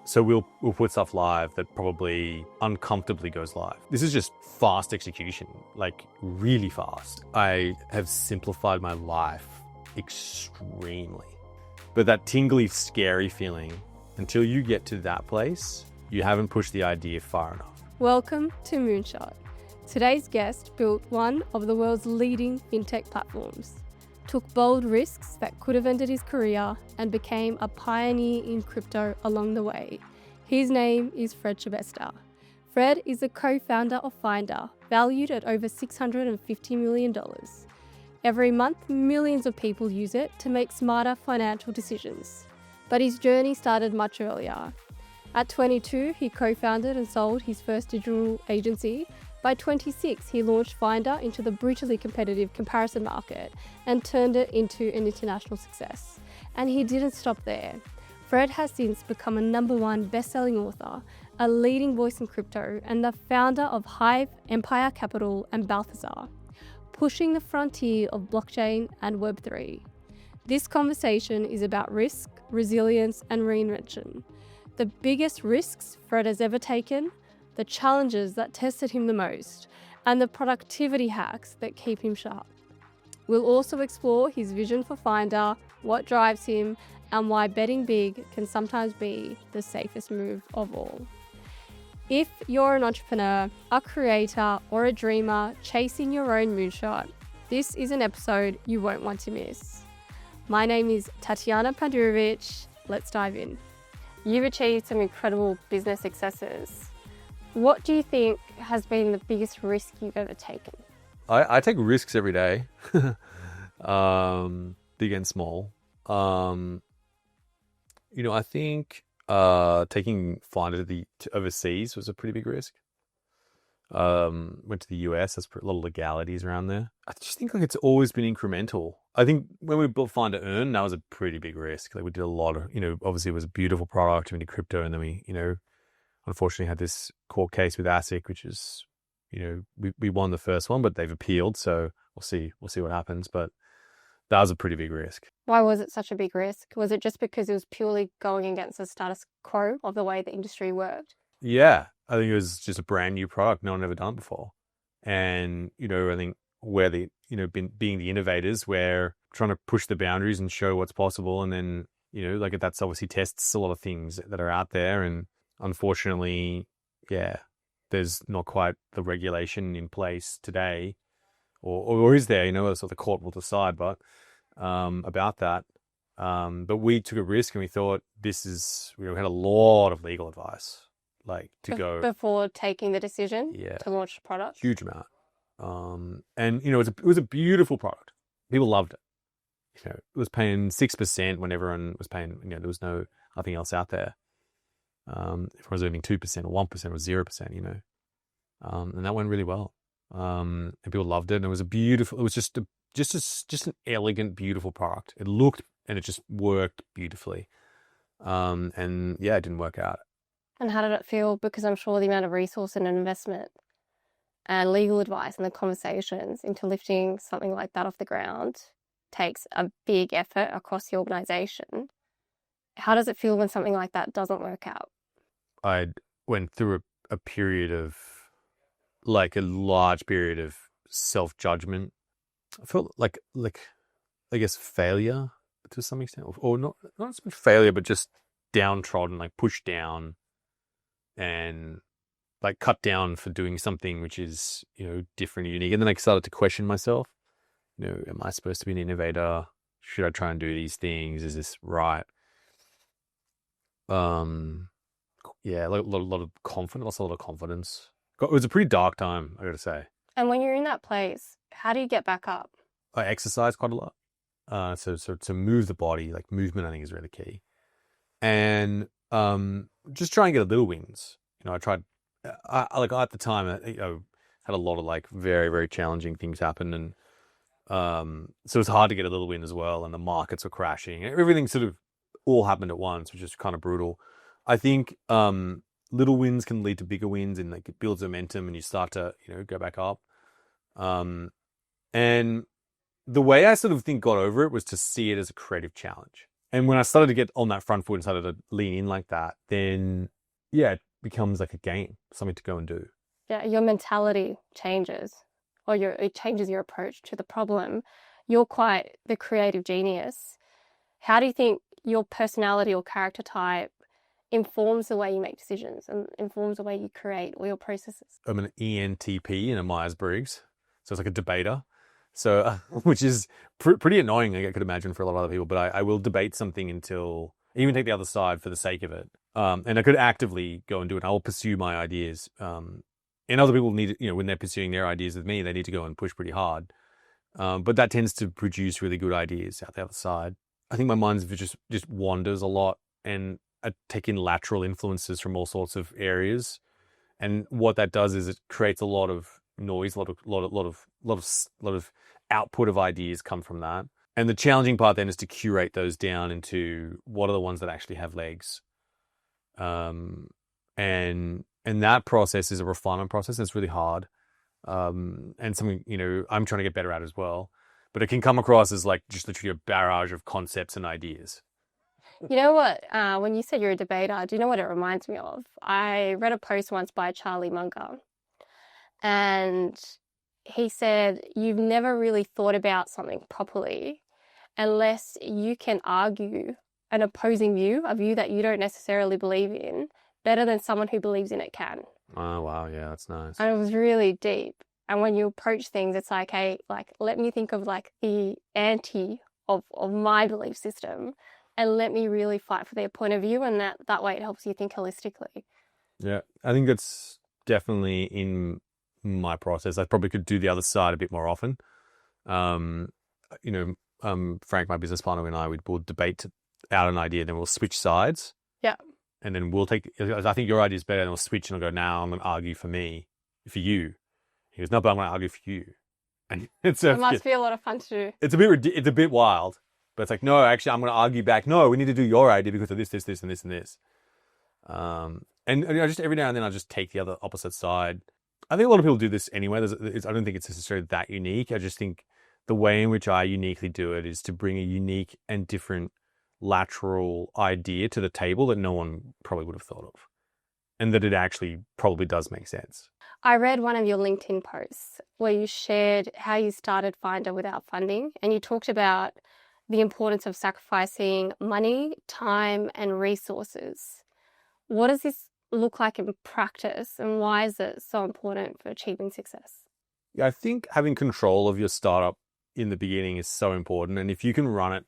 So we'll put stuff live that probably uncomfortably goes live. This is just fast execution, like really fast. I have simplified my life extremely. But that tingly, scary feeling, until you get to that place, you haven't pushed the idea far enough. Welcome to Moonshot. Today's guest built one of the world's leading fintech platforms, took bold risks that could have ended his career, and became a pioneer in crypto along the way. His name is Fred Schebesta. Fred is the co-founder of Finder, valued at over $650 million. Every month, millions of people use it to make smarter financial decisions. But his journey started much earlier. At 22, he co-founded and sold his first digital agency. By 26, he launched Finder into the brutally competitive comparison market and turned it into an international success. And he didn't stop there. Fred has since become a #1 best-selling author, a leading voice in crypto, and the founder of Hive, Empire Capital, and Balthazar, pushing the frontier of blockchain and Web3. This conversation is about risk, resilience, and reinvention. The biggest risks Fred has ever taken, the challenges that tested him the most, and the productivity hacks that keep him sharp. We'll also explore his vision for Finder, what drives him, and why betting big can sometimes be the safest move of all. If you're an entrepreneur, a creator, or a dreamer chasing your own moonshot, this is an episode you won't want to miss. My name is Tatjana Pandurevic. Let's dive in. You've achieved some incredible business successes. What do you think has been the biggest risk you've ever taken? I take risks every day, big and small. I think taking Finder to overseas was a pretty big risk. Went to the US, there's a lot of legalities around there. I just think it's always been incremental. I think when we built Finder Earn, that was a pretty big risk. We did a lot of, obviously it was a beautiful product, we did crypto, and then we, unfortunately had this court case with ASIC, which is, we won the first one, but they've appealed. So we'll see what happens. But that was a pretty big risk. Why was it such a big risk? Was it just because it was purely going against the status quo of the way the industry worked? Yeah, I think it was just a brand new product. No one had ever done it before. And, I think where being the innovators, we're trying to push the boundaries and show what's possible. And then, that's obviously tests a lot of things that are out there. And unfortunately, there's not quite the regulation in place today, or is there? So the court will decide, but about that. But we took a risk, and we thought we had a lot of legal advice, go before taking the decision to launch the product. Huge amount, and it was a beautiful product. People loved it. It was paying 6% when everyone was paying. There was nothing else out there. If I was earning 2% or 1% or 0%, and that went really well. And people loved it. And it was just an elegant, beautiful product. It looked and it just worked beautifully. And it didn't work out. And how did it feel? Because I'm sure the amount of resource and investment and legal advice and the conversations into lifting something like that off the ground takes a big effort across the organization. How does it feel when something like that doesn't work out? I went through a period of, a large period of self-judgment. I felt like I guess failure to some extent, or not so much failure, but just downtrodden, pushed down, and cut down for doing something which is different and unique. And then I started to question myself. Am I supposed to be an innovator? Should I try and do these things? Is this right? A lot of confidence. Lost a lot of confidence. It was a pretty dark time, I got to say. And when you're in that place, how do you get back up? I exercise quite a lot. So to move the body, movement, I think is really key. And just try and get little wins. I tried. At the time, I had a lot of very, very challenging things happen, and so it's hard to get a little win as well. And the markets were crashing. Everything sort of all happened at once, which is kind of brutal. I think little wins can lead to bigger wins, and it builds momentum, and you start to go back up. And the way I sort of got over it was to see it as a creative challenge. And when I started to get on that front foot and started to lean in like that, then yeah, it becomes like a game, something to go and do. Yeah, your mentality changes, or it changes your approach to the problem. You're quite the creative genius. How do you think your personality or character type informs the way you make decisions and informs the way you create or your processes? I'm an ENTP in a Myers-Briggs, so it's like a debater. So, which is pretty annoying, I could imagine, for a lot of other people. But I will debate something until even take the other side for the sake of it. And I could actively go and do it. I will pursue my ideas. And other people need, when they're pursuing their ideas with me, they need to go and push pretty hard. But that tends to produce really good ideas out the other side. I think my mind just wanders a lot, and I take in lateral influences from all sorts of areas. And what that does is it creates a lot of noise, a lot of output of ideas come from that. And the challenging part then is to curate those down into what are the ones that actually have legs. And that process is a refinement process. It's really hard. And something, I'm trying to get better at as well. But it can come across as like just literally a barrage of concepts and ideas. You know what? When you said you're a debater, do you know what it reminds me of? I read a post once by Charlie Munger, and he said, you've never really thought about something properly unless you can argue an opposing view, a view that you don't necessarily believe in, better than someone who believes in it can. Oh, wow. Yeah, that's nice. And it was really deep. And when you approach things, it's like, hey, like, let me think of like the anti of my belief system, and let me really fight for their point of view. And that way it helps you think holistically. Yeah, I think that's definitely in my process. I probably could do the other side a bit more often. Frank, my business partner, and I, we'll debate out an idea, then we'll switch sides. Yeah. And then we'll take, I think your idea is better, and we'll switch, and I'll go, now I'm going to argue for you. He goes, no, but I'm going to argue for you. And it must be a lot of fun to do. It's a bit wild, but it's like, no, actually, I'm going to argue back. No, we need to do your idea because of this, and this, and this. And just every now and then I just take the other opposite side. I think a lot of people do this anyway. I don't think it's necessarily that unique. I just think the way in which I uniquely do it is to bring a unique and different lateral idea to the table that no one probably would have thought of, and that it actually probably does make sense. I read one of your LinkedIn posts where you shared how you started Finder without funding, and you talked about the importance of sacrificing money, time, and resources. What does this look like in practice, and why is it so important for achieving success? Yeah, I think having control of your startup in the beginning is so important, and if you can run it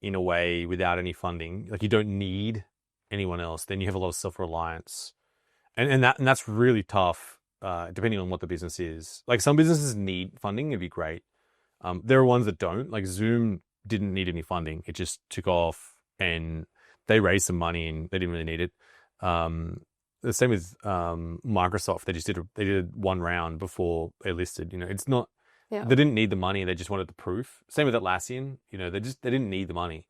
in a way without any funding, like you don't need anyone else, then you have a lot of self-reliance, and that's really tough. Depending on what the business is. Like some businesses need funding, it'd be great. There are ones that don't. Like Zoom didn't need any funding. It just took off and they raised some money and they didn't really need it. The same with Microsoft. They did one round before they listed. It's not, they didn't need the money. They just wanted the proof. Same with Atlassian. They didn't need the money.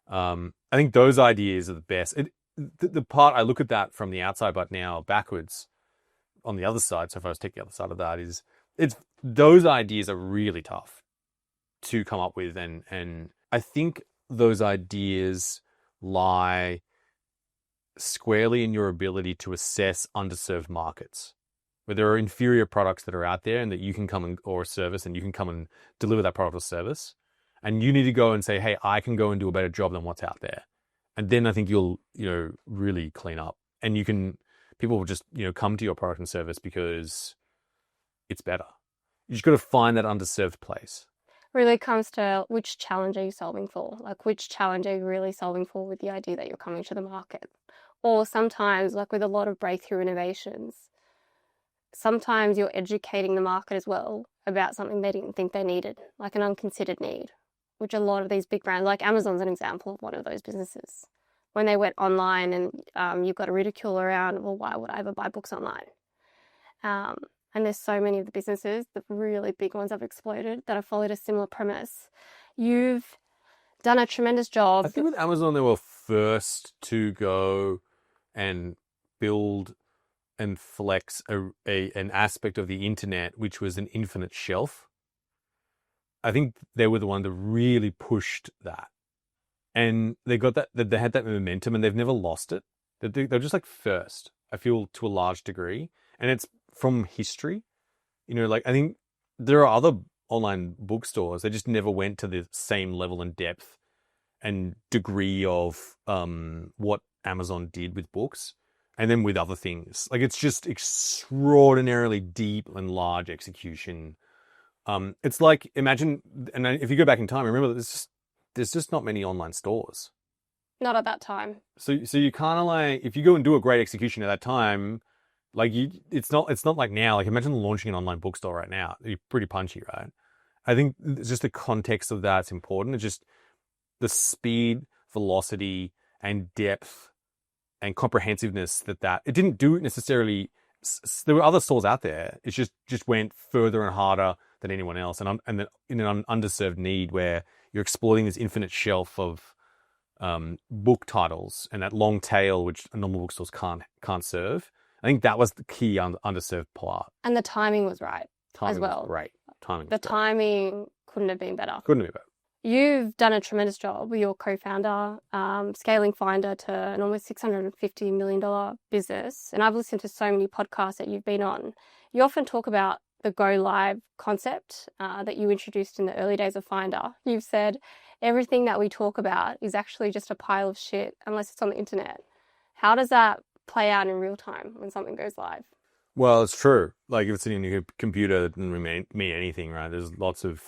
I think those ideas are the best. The part I look at that from the outside, but now backwards, on the other side, so if I was taking the other side of that, it's those ideas are really tough to come up with, and I think those ideas lie squarely in your ability to assess underserved markets, where there are inferior products that are out there and that you can come or a service, and you can come and deliver that product or service, and you need to go and say, hey, I can go and do a better job than what's out there, and then I think you'll really clean up, and people will just, come to your product and service because it's better. You just got to find that underserved place. Really comes to which challenge are you solving for? Like which challenge are you really solving for with the idea that you're coming to the market? Or sometimes, like with a lot of breakthrough innovations, sometimes you're educating the market as well about something they didn't think they needed, like an unconsidered need, which a lot of these big brands, like Amazon's an example of one of those businesses. When they went online and you've got a ridicule around, well, why would I ever buy books online? And there's so many of the businesses, the really big ones have exploded, that have followed a similar premise. You've done a tremendous job. I think with Amazon, they were first to go and build and flex an aspect of the internet, which was an infinite shelf. I think they were the one that really pushed that. and they had that momentum, and they've never lost it. They're just like first, I feel, to a large degree, and it's from history. Like, I think there are other online bookstores. They just never went to the same level and depth and degree of what Amazon did with books, and then with other things. Like, it's just extraordinarily deep and large execution. It's like, imagine, and if you go back in time, remember that there's just not many online stores. Not at that time. So you kind of like, if you go and do a great execution at that time, like it's not like now. Like, imagine launching an online bookstore right now. You're pretty punchy, right? I think it's just the context of that's important. It's just the speed, velocity, and depth and comprehensiveness that it didn't do necessarily. There were other stores out there. It just went further and harder than anyone else, and then in an underserved need where you're exploiting this infinite shelf of book titles and that long tail which normal bookstores can't serve. I think that was the key underserved part. And the timing was right as well. Right. Timing couldn't have been better. Couldn't have been better. You've done a tremendous job with your co-founder, scaling Finder to an almost $650 million business. And I've listened to so many podcasts that you've been on. You often talk about the go live concept that you introduced in the early days of Finder. You've said everything that we talk about is actually just a pile of shit unless it's on the internet. How does that play out in real time when something goes live? Well, it's true. Like, if it's in your computer, it doesn't mean anything, right? There's lots of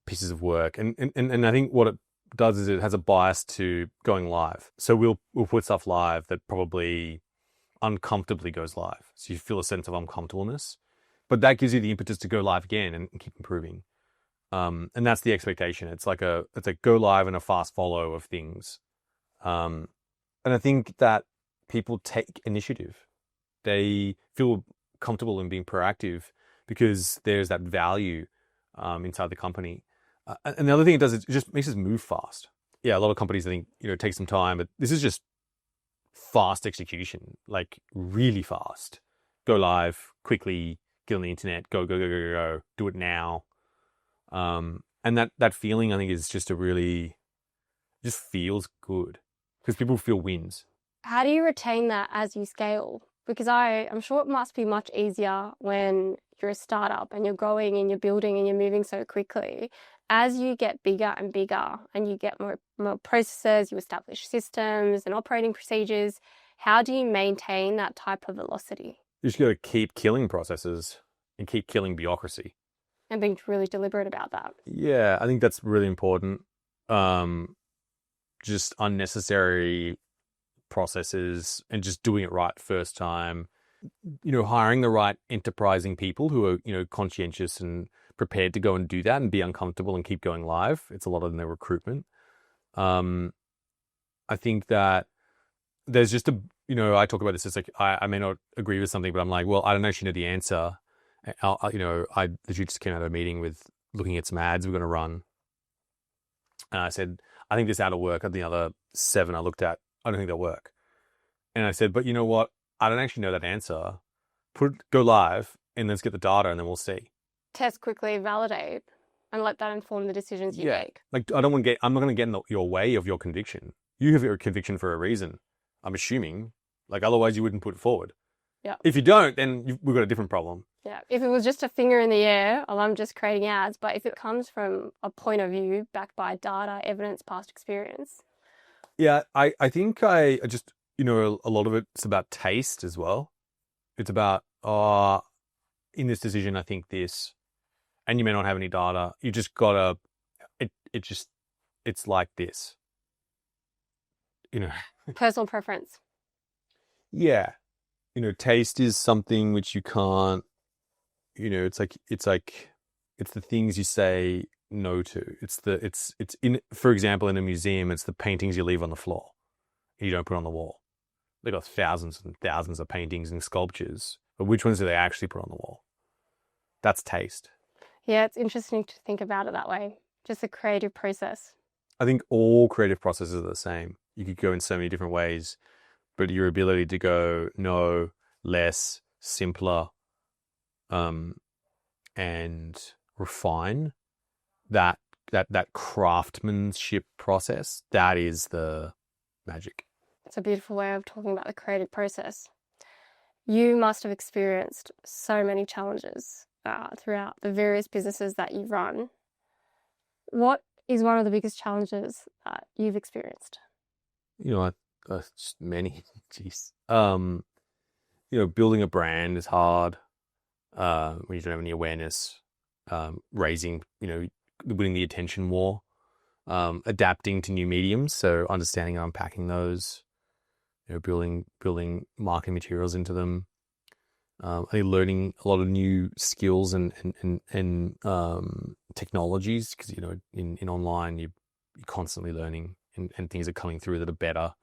pieces of work, and I think what it does is it has a bias to going live. So we'll put stuff live that probably uncomfortably goes live. So you feel a sense of uncomfortableness, but that gives you the impetus to go live again and keep improving. And that's the expectation. It's like a go live and a fast follow of things. And I think that people take initiative. They feel comfortable in being proactive because there's that value inside the company. And the other thing it does is it just makes us move fast. Yeah, a lot of companies, I think, take some time, but this is just fast execution, like really fast. Go live quickly, get on the internet, go, do it now. And that feeling, I think, is just just feels good because people feel wins. How do you retain that as you scale? Because I'm sure it must be much easier when you're a startup and you're growing and you're building and you're moving so quickly. As you get bigger and bigger and you get more processes, you establish systems and operating procedures, how do you maintain that type of velocity? You just got to keep killing processes and keep killing bureaucracy. And being really deliberate about that. Yeah, I think that's really important. Just unnecessary processes and just doing it right first time. Hiring the right enterprising people who are, conscientious and prepared to go and do that and be uncomfortable and keep going live. It's a lot of their recruitment. I think that there's just I talk about this as like, I may not agree with something, but I'm like, well, I don't actually know the answer. I literally just came out of a meeting with looking at some ads we're going to run. And I said, I think this out of work. And the other 7 I looked at, I don't think they'll work. And I said, but you know what? I don't actually know that answer. Go live and let's get the data and then we'll see. Test quickly, validate, and let that inform the decisions you make. Like, I'm not going to get in your way of your conviction. You have your conviction for a reason, I'm assuming. Like, otherwise you wouldn't put it forward. Yeah. If you don't, then we've got a different problem. Yeah. If it was just a finger in the air, well, I'm just creating ads. But if it comes from a point of view backed by data, evidence, past experience. Yeah, I think I just, a lot of it's about taste as well. It's about, in this decision, I think this, and you may not have any data. You just gotta, it's like this. Personal preference. Yeah. Taste is something which you can't, it's the things you say no to. For example, in a museum, it's the paintings you leave on the floor. You don't put on the wall. They've got thousands and thousands of paintings and sculptures, but which ones do they actually put on the wall? That's taste. Yeah, it's interesting to think about it that way. Just a creative process. I think all creative processes are the same. You could go in so many different ways, but your ability to go no, less, simpler, and refine, that that craftsmanship process, that is the magic. It's a beautiful way of talking about the creative process. You must have experienced so many challenges throughout the various businesses that you've run. What is one of the biggest challenges that you've experienced? Just many. Jeez. Building a brand is hard when you don't have any awareness. Raising, winning the attention war. Adapting to new mediums, so understanding and unpacking those. Building marketing materials into them. I think learning a lot of new skills and technologies, because in online you're constantly learning and things are coming through that are better.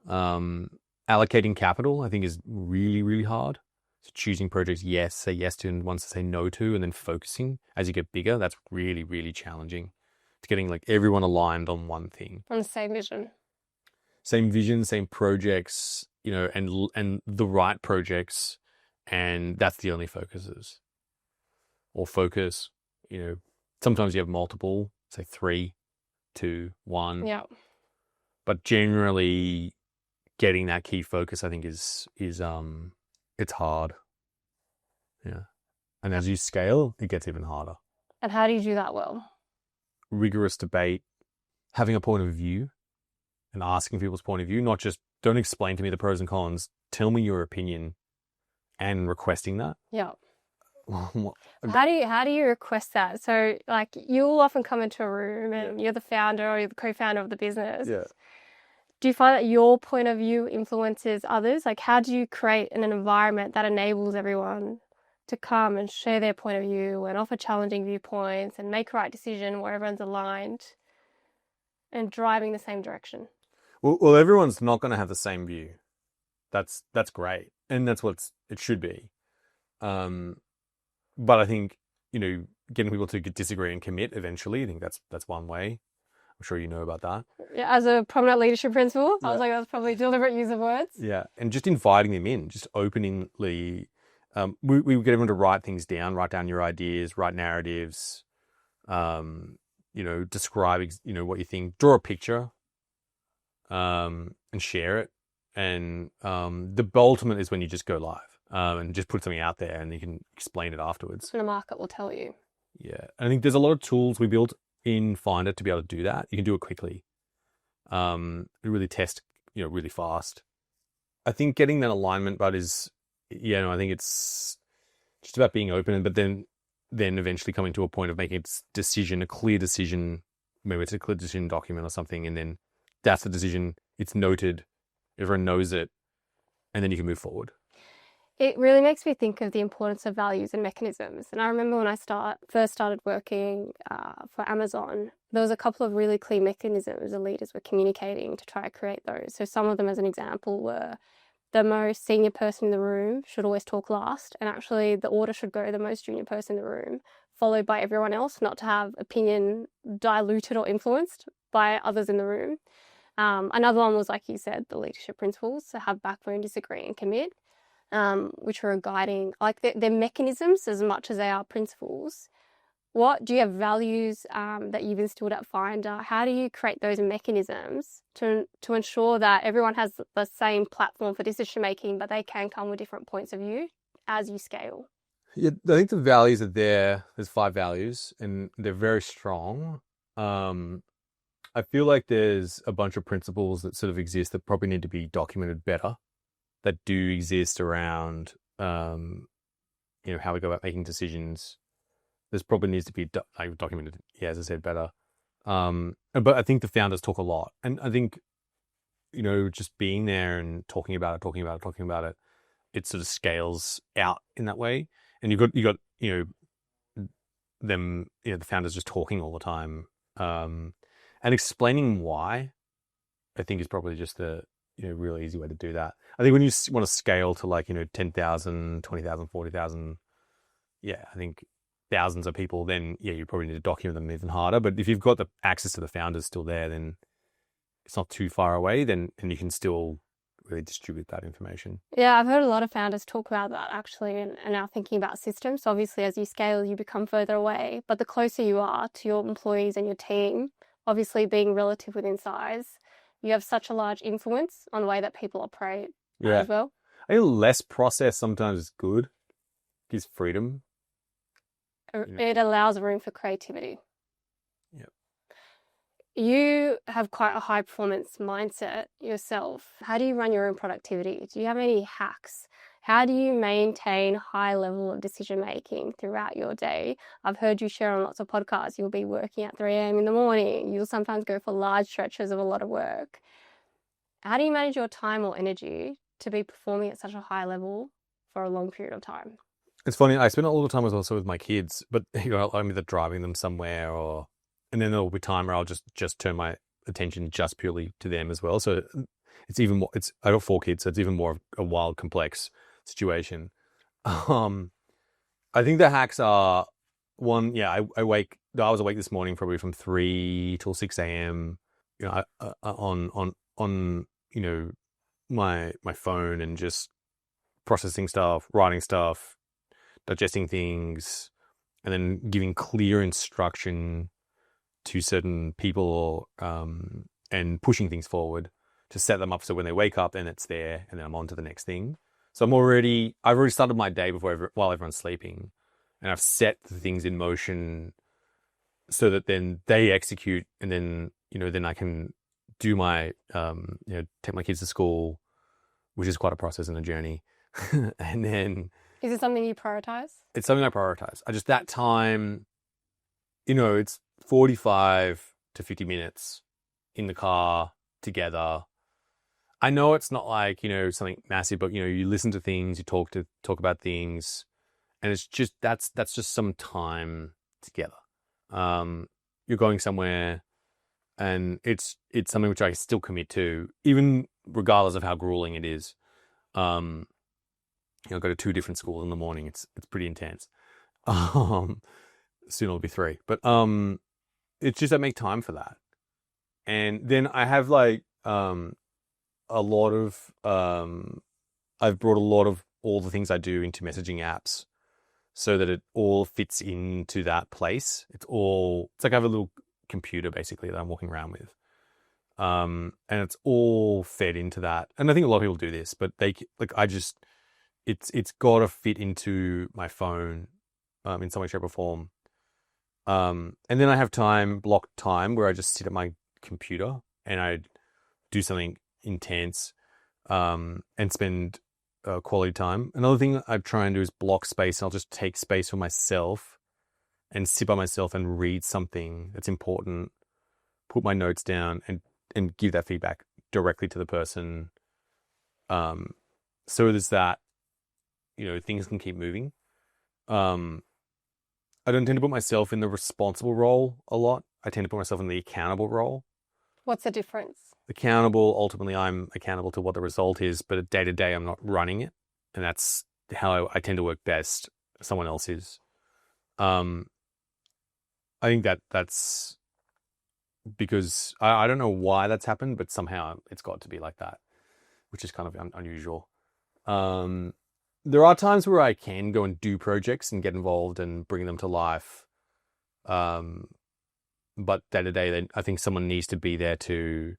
Allocating capital, I think, is really, really hard. So choosing projects, say yes to, and ones to say no to, and then focusing as you get bigger. That's really, really challenging. It's getting like everyone aligned on one thing, on the same vision, same projects, and the right projects. And that's the only focus. Sometimes you have multiple, say 3, 2, 1. Yeah. But generally getting that key focus, I think is it's hard. Yeah. And as you scale, it gets even harder. And how do you do that well? Rigorous debate, having a point of view and asking people's point of view, not just don't explain to me the pros and cons, tell me your opinion. And requesting that. Yeah. How do you request that? So like you'll often come into a room and you're the founder or you're the co-founder of the business. Yeah. Do you find that your point of view influences others? Like how do you create an environment that enables everyone to come and share their point of view and offer challenging viewpoints and make a right decision where everyone's aligned and driving the same direction? Well, everyone's not going to have the same view. That's great. And that's what it should be. But I think, getting people to disagree and commit eventually, I think that's one way. I'm sure you know about that. Yeah, as a prominent leadership principle, I was like, that's probably deliberate use of words. Yeah, and just inviting them in, just openly. We get everyone to write things down, write down your ideas, write narratives, describe, what you think, draw a picture, and share it. And the ultimate is when you just go live and just put something out there and you can explain it afterwards. And the market will tell you. Yeah. I think there's a lot of tools we built in Finder to be able to do that. You can do it quickly. Really test, really fast. I think getting that alignment, but is, I think it's just about being open, but then eventually coming to a point of making a clear decision, maybe it's a clear decision document or something, and then that's the decision, it's noted, everyone knows it, and then you can move forward. It really makes me think of the importance of values and mechanisms. And I remember when I first started working for Amazon, there was a couple of really clear mechanisms the leaders were communicating to try to create those. So some of them, as an example, were the most senior person in the room should always talk last, and actually the order should go the most junior person in the room, followed by everyone else, not to have opinion diluted or influenced by others in the room. Another one was, like you said, the leadership principles, so have backbone, disagree and commit, which were guiding, like they're mechanisms as much as they are principles. What do you have values that you've instilled at Finder? How do you create those mechanisms to ensure that everyone has the same platform for decision making, but they can come with different points of view as you scale? Yeah, I think the values are there. There's 5 values and they're very strong. I feel like there's a bunch of principles that sort of exist that probably need to be documented better, that do exist around, how we go about making decisions. This probably needs to be documented, as I said, better. But I think the founders talk a lot. And I think, just being there and talking about it, it sort of scales out in that way. And you've got them, the founders just talking all the time. And explaining why, I think, is probably just the really easy way to do that. I think when you want to scale to 10,000, 20,000, 40,000, I think thousands of people, then you probably need to document them even harder. But if you've got the access to the founders still there, then it's not too far away. And you can still really distribute that information. Yeah, I've heard a lot of founders talk about that actually, and are thinking about systems. So obviously, as you scale, you become further away, but the closer you are to your employees and your team, obviously being relative within size, you have such a large influence on the way that people operate as well. I think less process sometimes is good. Gives freedom. It allows room for creativity. Yep. You have quite a high performance mindset yourself. How do you run your own productivity? Do you have any hacks? How do you maintain high level of decision making throughout your day? I've heard you share on lots of podcasts. You'll be working at 3 a.m. in the morning. You'll sometimes go for large stretches of a lot of work. How do you manage your time or energy to be performing at such a high level for a long period of time? It's funny. I spend a lot of time also with my kids, but I'm either driving them somewhere and then there'll be time where I'll just turn my attention just purely to them as well. So it's even more. I got 4 kids, so it's even more of a wild, complex situation. I think the hacks are one. Yeah, I was awake this morning probably from 3 till 6 a.m. On my phone and just processing stuff, writing stuff, digesting things, and then giving clear instruction to certain people and pushing things forward to set them up so when they wake up, then it's there, and then I'm on to the next thing. So I've already started my day while everyone's sleeping, and I've set the things in motion so that then they execute, and then then I can do my take my kids to school, which is quite a process and a journey, and then. Is it something you prioritize? It's something I prioritize. That time, it's 45 to 50 minutes in the car together. I know it's not like, something massive, but, you listen to things, you talk about things, and it's just, that's just some time together. You're going somewhere, and it's something which I still commit to, even regardless of how grueling it is. Go to 2 different schools in the morning. It's pretty intense. Soon it'll be 3, but it's just I make time for that, and then I have a lot of I've brought a lot of all the things I do into messaging apps, so that it all fits into that place. It's like I have a little computer basically that I'm walking around with, and it's all fed into that. And I think a lot of people do this, but it's got to fit into my phone in some way, shape, or form. And then I have blocked time where I just sit at my computer and I do something intense and spend quality time. Another thing I try and do is block space. I'll just take space for myself and sit by myself and read something that's important, put my notes down, and give that feedback directly to the person. So there's that. Things can keep moving. I don't tend to put myself in the responsible role a lot. I tend to put myself in the accountable role. What's the difference? Accountable, ultimately, I'm accountable to what the result is, but at day to day, I'm not running it. And that's how I tend to work best. Someone else is. I think that's because I don't know why that's happened, but somehow it's got to be like that, which is kind of unusual. There are times where I can go and do projects and get involved and bring them to life. But day to day, I think someone needs to be there to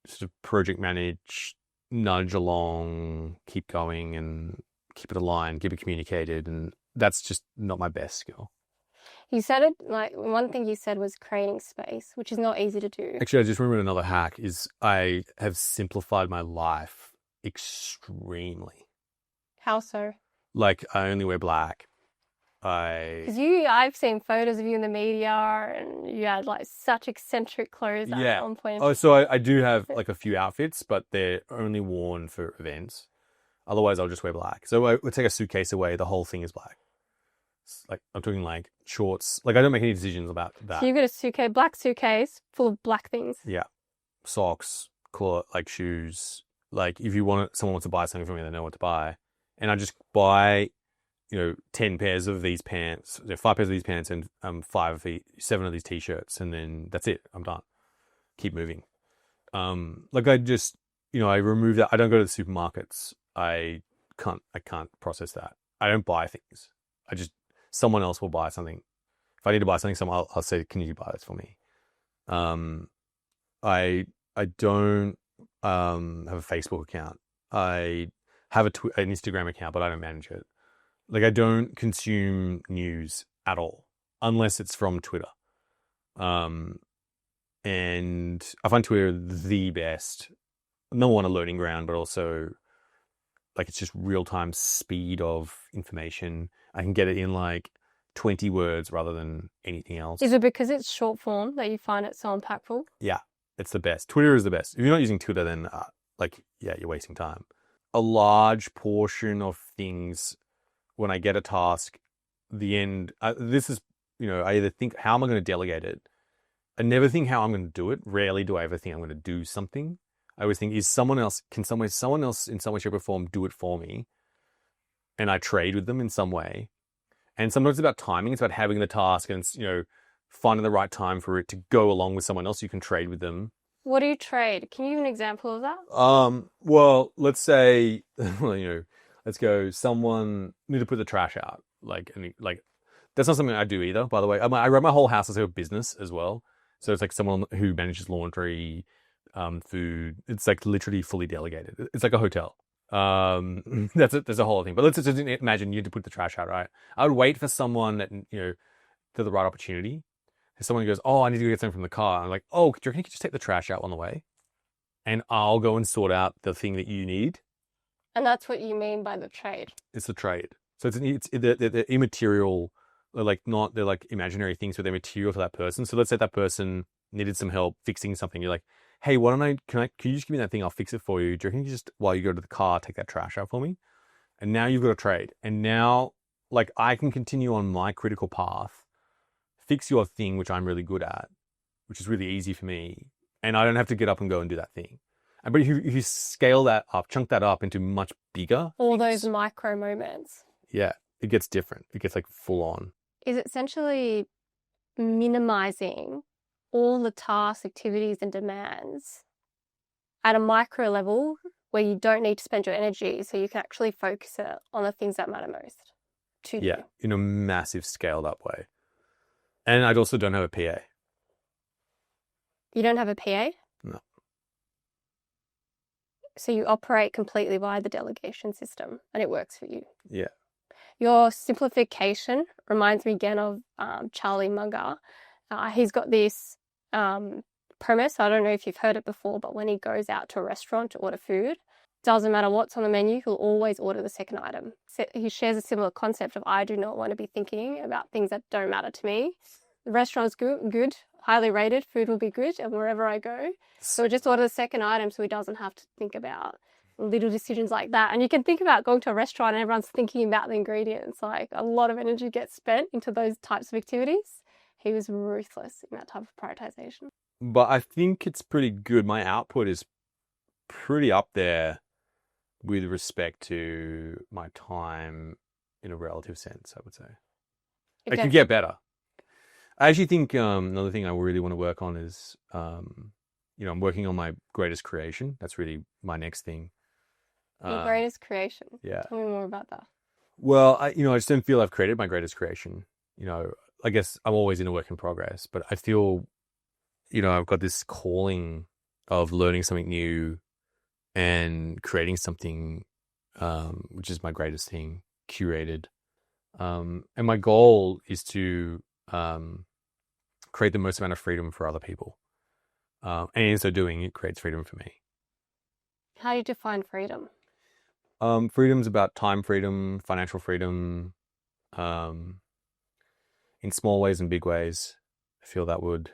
sort of project manage, nudge along, keep going and keep it aligned, keep it communicated. And that's just not my best skill. You said it, one thing you said was creating space, which is not easy to do. Actually, I just remembered another hack is I have simplified my life extremely. How so? I only wear black. Because I've seen photos of you in the media, and you had such eccentric clothes at one point. Oh, so I do have a few outfits, but they're only worn for events. Otherwise, I'll just wear black. So I would take a suitcase away. The whole thing is black. I'm talking shorts. I don't make any decisions about that. So you've got a black suitcase full of black things. Yeah, socks, shoes. If someone wants to buy something from me, they know what to buy. And I just buy, 10 pairs of these pants, 5 pairs of these pants, and 7 of these t-shirts, and then that's it. I'm done. Keep moving. I just I remove that. I don't go to the supermarkets. I can't process that. I don't buy things. Someone else will buy something. If I need to buy something, I'll say, can you buy this for me? I don't have a Facebook account. I have an Instagram account, but I don't manage it. Like, I don't consume news at all, unless it's from Twitter. And I find Twitter the best. Number one, a learning ground, but also, like, it's just real-time speed of information. I can get it in, like, 20 words rather than anything else. Is it because it's short form that you find it so impactful? Yeah, it's the best. Twitter is the best. If you're not using Twitter, then, you're wasting time. A large portion of things, when I get a task, the end, this is, I either think, how am I going to delegate it? I never think how I'm going to do it. Rarely do I ever think I'm going to do something. I always think, someone else in some way, shape or form do it for me? And I trade with them in some way. And sometimes it's about timing. It's about having the task and, finding the right time for it to go along with someone else. You can trade with them. What do you trade? Can you give an example of that? Well, let's say, let's go, someone need to put the trash out. That's not something I do either, by the way. I run my whole house as a business as well. So it's like someone who manages laundry, food. It's like literally fully delegated. It's like a hotel. There's a whole thing. But let's just imagine you had to put the trash out, right? I would wait for someone that, to the right opportunity. If someone goes, oh, I need to go get something from the car. I'm like, oh, do you reckon you could just take the trash out on the way? And I'll go and sort out the thing that you need. And that's what you mean by the trade. It's a trade. So they're immaterial. They're like imaginary things, but they're material to that person. So let's say that person needed some help fixing something. You're like, hey, can you just give me that thing? I'll fix it for you. Do you reckon you just, while you go to the car, take that trash out for me? And now you've got a trade. And now, like, I can continue on my critical path, fix your thing, which I'm really good at, which is really easy for me. And I don't have to get up and go and do that thing. But if you scale that up, chunk that up into much bigger. All those micro moments. Yeah, it gets different. It gets like full on. Is essentially minimizing all the tasks, activities and demands at a micro level where you don't need to spend your energy, so you can actually focus it on the things that matter most to you. In a massive scaled up way. And I also don't have a PA. You don't have a PA? No. So you operate completely by the delegation system and it works for you? Yeah. Your simplification reminds me again of Charlie Munger. He's got this premise. I don't know if you've heard it before, but when he goes out to a restaurant to order food, doesn't matter what's on the menu, he'll always order the second item. So he shares a similar concept of, I do not want to be thinking about things that don't matter to me. The restaurant's good, highly rated, food will be good, and wherever I go. So just order the second item so he doesn't have to think about little decisions like that. And you can think about going to a restaurant and everyone's thinking about the ingredients. Like, a lot of energy gets spent into those types of activities. He was ruthless in that type of prioritization. But I think it's pretty good. My output is pretty up there with respect to my time in a relative sense, I would say. Okay. It could get better. I actually think another thing I really want to work on is, I'm working on my greatest creation. That's really my next thing. Your greatest creation? Yeah. Tell me more about that. Well, I just don't feel I've created my greatest creation. I guess I'm always in a work in progress, but I feel, I've got this calling of learning something new and creating something, which is my greatest thing, curated. And my goal is to create the most amount of freedom for other people. And in so doing, it creates freedom for me. How do you define freedom? Freedom's about time freedom, financial freedom, in small ways and big ways. I feel that would,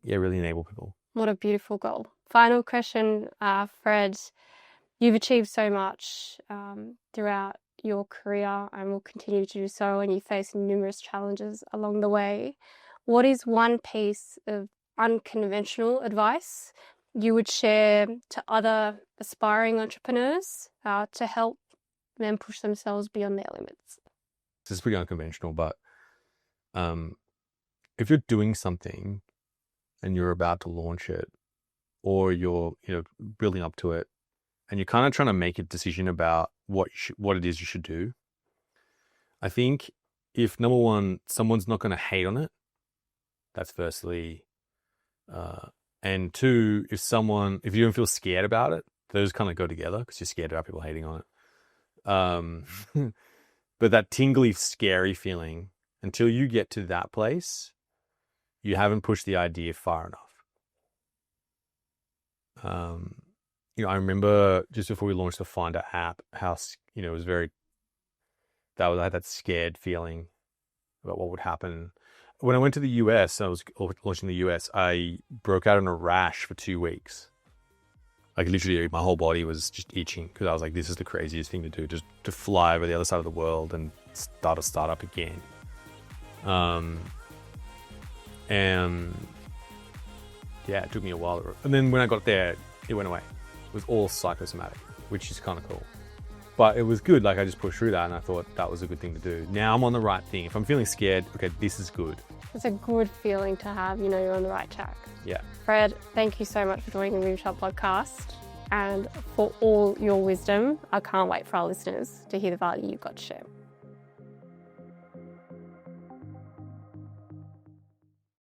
really enable people. What a beautiful goal. Final question, Fred. You've achieved so much throughout your career and will continue to do so, and you face numerous challenges along the way. What is one piece of unconventional advice you would share to other aspiring entrepreneurs to help them push themselves beyond their limits? This is pretty unconventional, but if you're doing something and you're about to launch it, or you're, building up to it, and you're kind of trying to make a decision about what it is you should do. I think if, number one, someone's not going to hate on it, that's firstly. And two, if you don't feel scared about it, those kind of go together because you're scared about people hating on it. But that tingly, scary feeling, until you get to that place, you haven't pushed the idea far enough. I remember just before we launched the Finder app, how, it was I had that scared feeling about what would happen. When I went to the US, I was launching the US, I broke out in a rash for 2 weeks. Like literally my whole body was just itching because I was like, this is the craziest thing to do, just to fly over the other side of the world and start a startup again. And yeah, it took me a while. And then when I got there, it went away. It was all psychosomatic, which is kind of cool. But it was good. Like I just pushed through that and I thought that was a good thing to do. Now I'm on the right thing. If I'm feeling scared, okay, this is good. It's a good feeling to have, you're on the right track. Yeah. Fred, thank you so much for joining the Moonshot podcast and for all your wisdom. I can't wait for our listeners to hear the value you've got to share.